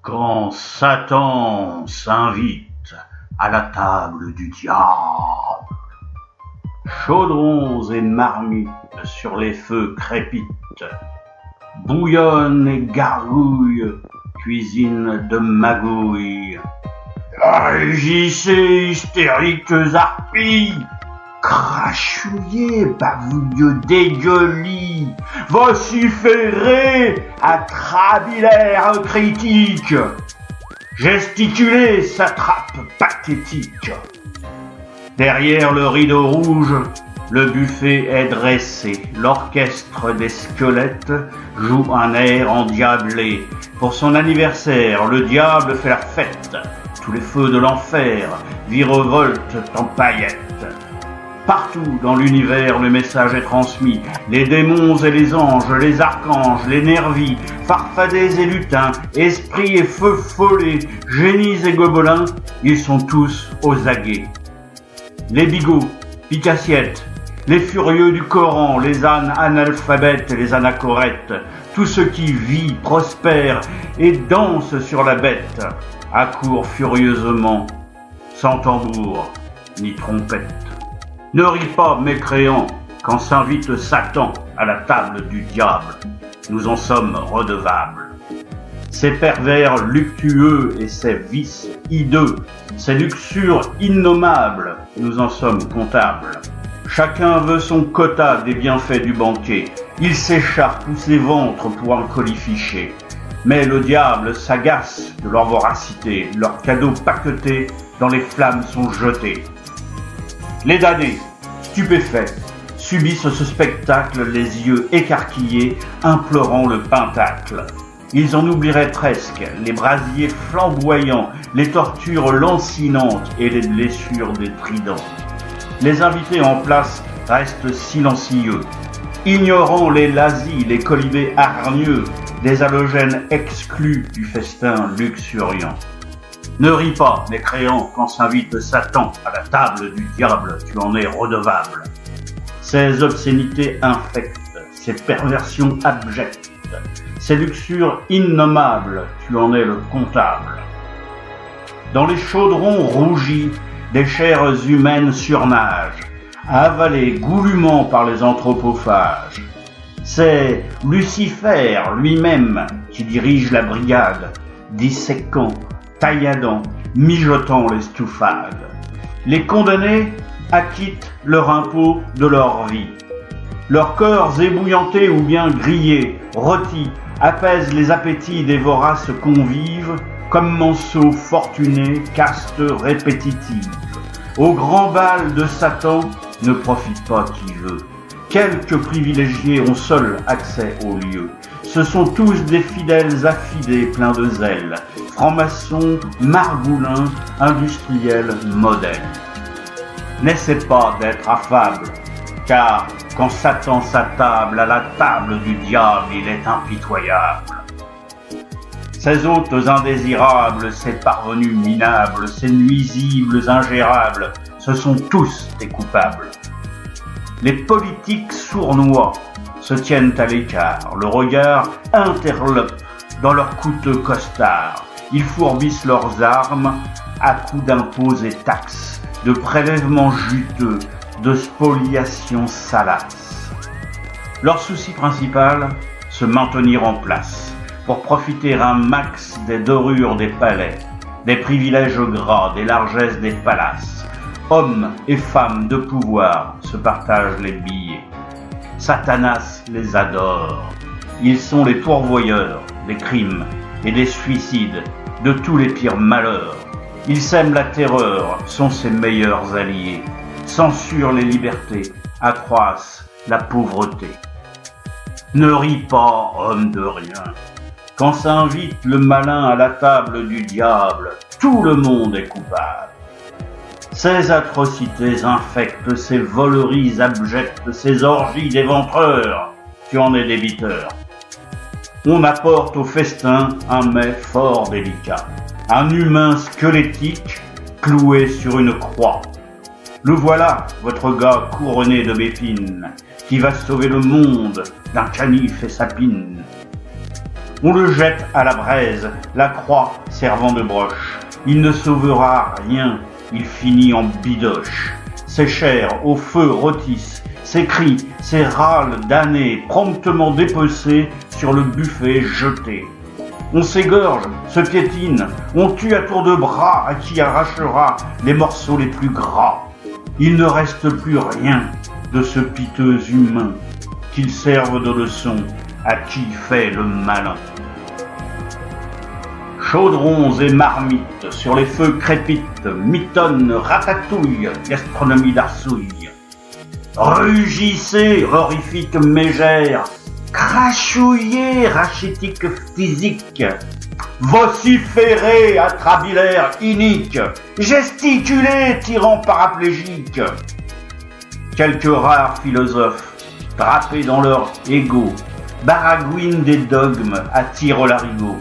Quand Satan s'invite à la table du diable, chaudrons et marmites sur les feux crépitent, bouillonnent et gargouillent, cuisine de magouille. Rugissez, hystériques harpies, crachouillez, bavouilleux dégueulis, vociférez, atrabilaires critiques, gesticulez, satrapes pathétiques. Derrière le rideau rouge, le buffet est dressé, l'orchestre des squelettes joue un air endiablé. Pour son anniversaire, le diable fait la fête, tous les feux de l'enfer virevoltent en paillettes. Partout dans l'univers, le message est transmis. Les démons et les anges, les archanges, les nervis, farfadets et lutins, esprits et feux follets, génies et gobelins, ils sont tous aux aguets. Les bigots, pique-assiettes, les furieux du Coran, les ânes analphabètes et les anachorètes, tous ceux qui vivent, prospèrent et dansent sur la bête, accourent furieusement, sans tambour ni trompette. Ne ris pas, mécréant, quand s'invite Satan à la table du diable. Nous en sommes redevables. Ces pervers luctueux et ces vices hideux, ces luxures innommables, nous en sommes comptables. Chacun veut son quota des bienfaits du banquet. Il s'écharpe tous ses ventres pour un colifiché. Mais le diable s'agace de leur voracité. Leurs cadeaux paquetés dans les flammes sont jetés. Les damnés, stupéfaits, subissent ce spectacle, les yeux écarquillés, implorant le pentacle. Ils en oublieraient presque les brasiers flamboyants, les tortures lancinantes et les blessures des tridents. Les invités en place restent silencieux, ignorant les lazis, les colibés hargneux, des halogènes exclus du festin luxuriant. Ne ris pas, mécréant, quand s'invite Satan à la table du diable, tu en es redevable. Ces obscénités infectes, ces perversions abjectes, ces luxures innommables, tu en es le comptable. Dans les chaudrons rougis, des chairs humaines surnagent, avalées goulûment par les anthropophages. C'est Lucifer lui-même qui dirige la brigade, disséquant, tailladant, mijotant les stouffades. Les condamnés acquittent leur impôt de leur vie. Leurs corps ébouillantés ou bien grillés, rôtis, apaisent les appétits des voraces convives, comme manceaux fortunés, caste répétitive. Au grand bal de Satan, ne profite pas qui veut. Quelques privilégiés ont seuls accès au lieu. Ce sont tous des fidèles affidés pleins de zèle, francs-maçons, margoulins, industriels, modèles. N'essaie pas d'être affable, car quand Satan s'attable à la table du diable, il est impitoyable. Ces hôtes indésirables, ces parvenus minables, ces nuisibles ingérables, ce sont tous des coupables. Les politiques sournois se tiennent à l'écart, le regard interlope dans leurs coûteux costards. Ils fourbissent leurs armes à coups d'impôts et taxes, de prélèvements juteux, de spoliations salaces. Leur souci principal, se maintenir en place, pour profiter un max des dorures des palais, des privilèges gras, des largesses des palaces. Hommes et femmes de pouvoir se partagent les billets. Satanas les adore. Ils sont les pourvoyeurs des crimes et des suicides, de tous les pires malheurs. Ils sèment la terreur, sont ses meilleurs alliés, censurent les libertés, accroissent la pauvreté. Ne ris pas, homme de rien. Quand s'invite le malin à la table du diable, tout le monde est coupable. Ces atrocités infectes, ces voleries abjectes, ces orgies d'éventreurs, tu en es débiteur. On apporte au festin un mets fort délicat, un humain squelettique cloué sur une croix. Le voilà, votre gars couronné de bépines, qui va sauver le monde d'un canif et sapine. On le jette à la braise, la croix servant de broche. Il ne sauvera rien, il finit en bidoche. Ses chairs au feu rôtissent, ses cris, ses râles damnés, promptement dépecés sur le buffet jeté. On s'égorge, se piétine, on tue à tour de bras à qui arrachera les morceaux les plus gras. Il ne reste plus rien de ce piteux humain, qu'il serve de leçon à qui fait le malin. Chaudrons et marmites sur les feux crépitent, mitonne, ratatouille, gastronomie d'arsouille. Rugissez, horrifique mégère, crachouillez, rachitique physique, vociférez, atrabilaire inique, gesticulez, tyran paraplégique. Quelques rares philosophes, drapés dans leur égo, baragouinent des dogmes, attirent l'arigot,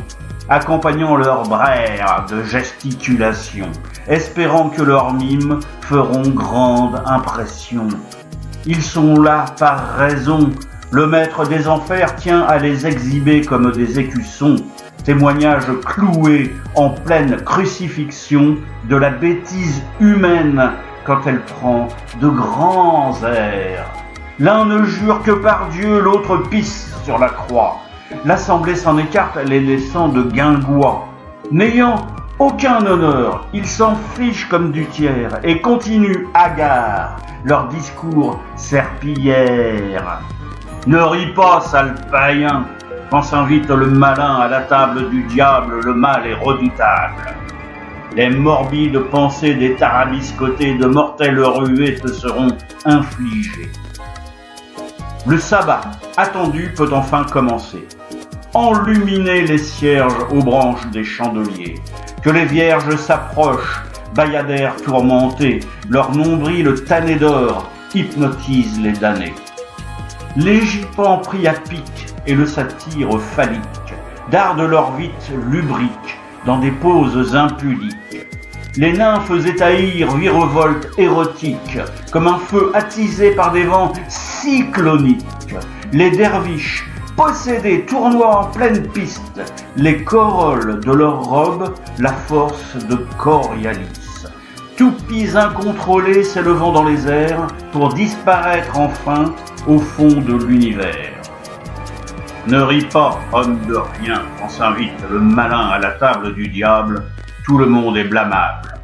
accompagnant leurs braies de gesticulation, espérant que leurs mimes feront grande impression. Ils sont là par raison, le maître des enfers tient à les exhiber comme des écussons, témoignage cloué en pleine crucifixion de la bêtise humaine quand elle prend de grands airs. L'un ne jure que par Dieu, l'autre pisse sur la croix. L'assemblée s'en écarte, les laissant de guingois. N'ayant aucun honneur, ils s'en fichent comme du tiers et continuent hagards leur discours serpillière. Ne ris pas, sale païen, quand s'invite le malin à la table du diable, le mal est redoutable. Les morbides pensées des tarabiscotés de mortelles ruées te seront infligées. Le sabbat attendu peut enfin commencer. Enluminez les cierges aux branches des chandeliers. Que les vierges s'approchent, bayadères tourmentées, leur nombril tanné d'or hypnotise les damnés. Les gipans pris à pic et le satyre phallique dardent leur vite lubrique dans des poses impudiques. Les nymphes étahirs virevoltent érotiques comme un feu attisé par des vents cycloniques. Les derviches possédés tournoient en pleine piste, les corolles de leurs robes la force de Coriolis. Toupies incontrôlés s'élevant dans les airs pour disparaître enfin au fond de l'univers. Ne ris pas, homme de rien, quand s'invite le malin à la table du diable, tout le monde est blâmable.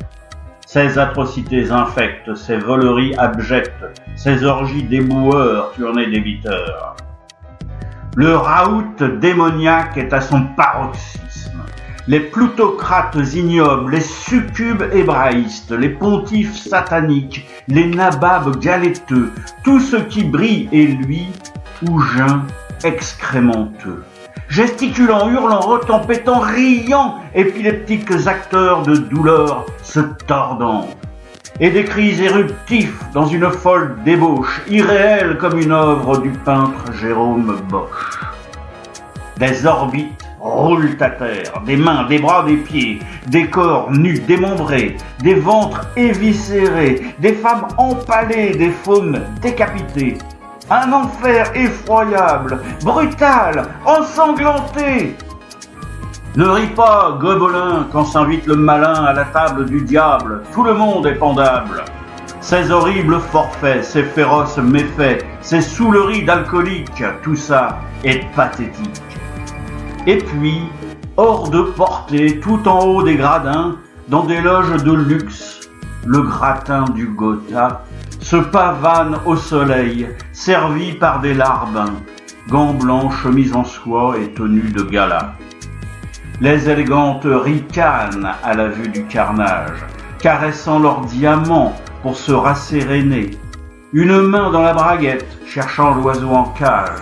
Ces atrocités infectes, ces voleries abjectes, ces orgies d'éboueurs, turnés débiteurs. Le raout démoniaque est à son paroxysme. Les plutocrates ignobles, les succubes hébraïstes, les pontifes sataniques, les nababs galetteux, tout ce qui brille est lui, ou jeun, excrémenteux. Gesticulant, hurlant, retempétant, riant, épileptiques acteurs de douleur se tordant. Et des cris éruptifs dans une folle débauche, irréelle comme une œuvre du peintre Jérôme Bosch. Des orbites roulent à terre, des mains, des bras, des pieds, des corps nus, démembrés, des ventres éviscérés, des femmes empalées, des faunes décapitées. Un enfer effroyable, brutal, ensanglanté. Ne ris pas, gobelin, quand s'invite le malin à la table du diable, tout le monde est pendable. Ces horribles forfaits, ces féroces méfaits, ces saouleries d'alcooliques, tout ça est pathétique. Et puis, hors de portée, tout en haut des gradins, dans des loges de luxe, le gratin du Gotha se pavane au soleil, servi par des larbins, gants blancs, chemise en soie et tenue de gala. Les élégantes ricanent à la vue du carnage, caressant leurs diamants pour se rasséréner. Une main dans la braguette, cherchant l'oiseau en cage,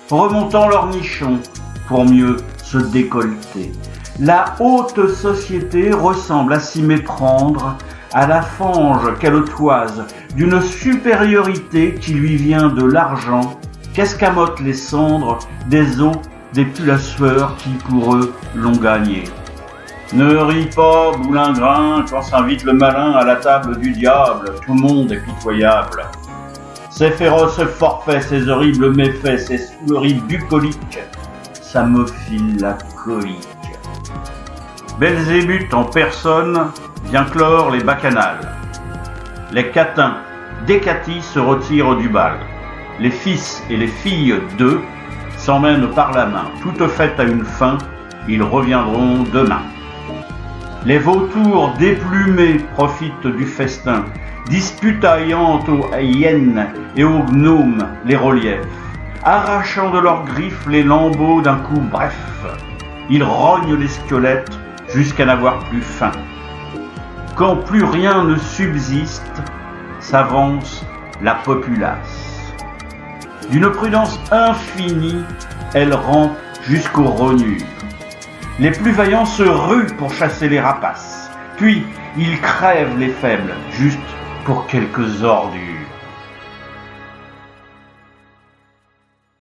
remontant leur nichon pour mieux se décolleter. La haute société ressemble à s'y méprendre à la fange qu'elle toise d'une supériorité qui lui vient de l'argent, qu'escamotent les cendres des os des pulasueurs qui pour eux l'ont gagné. Ne ris pas, boulingrin, quand s'invite le malin à la table du diable, tout le monde est pitoyable. Ces féroces forfaits, ces horribles méfaits, ces saouleries bucoliques, ça me file la colique. Belzébuth en personne vient clore les bacchanales. Les catins d'Hécatie se retirent du bal. Les fils et les filles d'eux s'emmènent par la main. Toute fête a une fin, ils reviendront demain. Les vautours déplumés profitent du festin, disputaillant aux hyènes et aux gnomes les reliefs, arrachant de leurs griffes les lambeaux d'un coup bref. Ils rognent les squelettes jusqu'à n'avoir plus faim. Quand plus rien ne subsiste, s'avance la populace. D'une prudence infinie, elle rampe jusqu'aux rognures. Les plus vaillants se ruent pour chasser les rapaces, puis ils crèvent les faibles, juste pour quelques ordures.